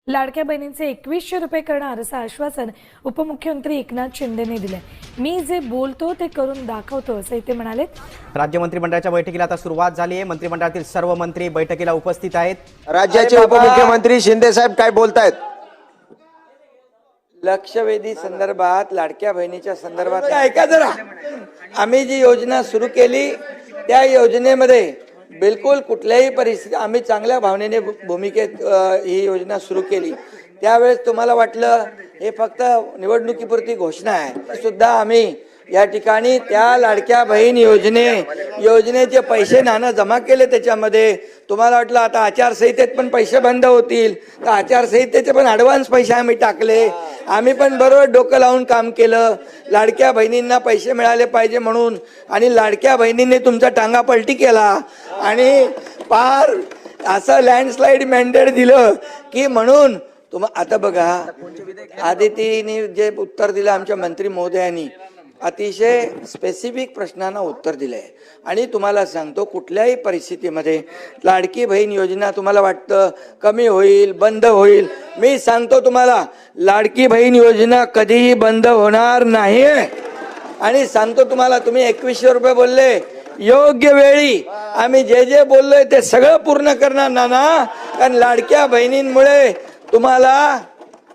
लाडक्या बहिणींचे 2100 रुपये करणार असं आश्वासन उपमुख्यमंत्री एकनाथ शिंदेने दिले। मी जे बोलतो ते करून दाखवतो असं ते म्हणाले। राज्य मंत्रिमंडळाच्या बैठकीला आता सुरुवात झाली आहे। मंत्रिमंडळातील सर्व मंत्री बैठकीला उपस्थित आहेत। राज्याचे उपमुख्यमंत्री शिंदे साहेब काय बोलतायत? लक्षवेधी संदर्भात लाडक्या बहिणीच्या संदर्भात ऐका जरा, आम्ही जी योजना सुरू केली त्या योजनेमध्ये बिलकुल कुठल्याही परिस्थिती आम्ही चांगल्या भावनेने भूमिकेत ही योजना सुरू केली। त्यावेळेस तुम्हाला वाटलं हे फक्त निवडणुकीपुरती घोषणा आहे, सुद्धा आम्ही या ठिकाणी त्या लाडक्या बहीण योजनेचे पैसे नाना जमा केले। त्याच्यामध्ये तुम्हाला वाटलं आता आचारसंहितेत पण पैसे बंद होतील, तर आचारसंहितेचे पण ॲडव्हान्स पैसे आम्ही टाकले। आम्ही पण बरोबर डोकं लावून काम केलं, लाडक्या बहिणींना पैसे मिळाले पाहिजे म्हणून, आणि लाडक्या बहिणींनी तुमचा टांगा पलटी केला आणि पार असं लँडस्लाईड मॅन्डेट दिलं की म्हणून आता बघा, आदितीने जे उत्तर दिलं आमच्या मंत्री महोदयांनी अतिशय स्पेसिफिक प्रश्नांना उत्तर दिलंय। आणि तुम्हाला सांगतो कुठल्याही परिस्थितीमध्ये लाडकी बहीण योजना तुम्हाला वाटतं कमी होईल, बंद होईल, मी सांगतो तुम्हाला लाडकी बहीण योजना कधीही बंद होणार नाही। आणि सांगतो तुम्हाला, तुम्ही 2100 रुपये बोलले, योग्य वेळी आम्ही जे जे बोललोय ते सगळं पूर्ण करणार ना, कारण लाडक्या बहिणींमुळे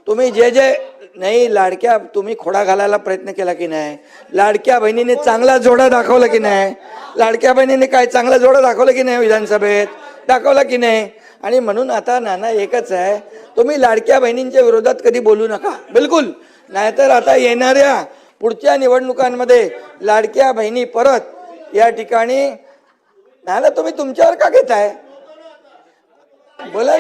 तुम्ही जे नाही लाडक्या तुम्ही खोडा घालायला प्रयत्न केला की नाही, लाडक्या बहिणीने चांगला जोडा दाखवला की नाही, लाडक्या बहिणीने काय चांगला जोडा दाखवला की नाही, विधानसभेत दाखवला की नाही। आणि म्हणून आता नाना एकच आहे, तुम्ही लाडक्या बहिणींच्या विरोधात कधी बोलू नका, बिलकुल, नाहीतर आता येणाऱ्या पुढच्या निवडणुकांमध्ये लाडक्या बहिणी परत या ठिकाणी नाना तुम्ही तुमच्यावर का घेताय, बोला।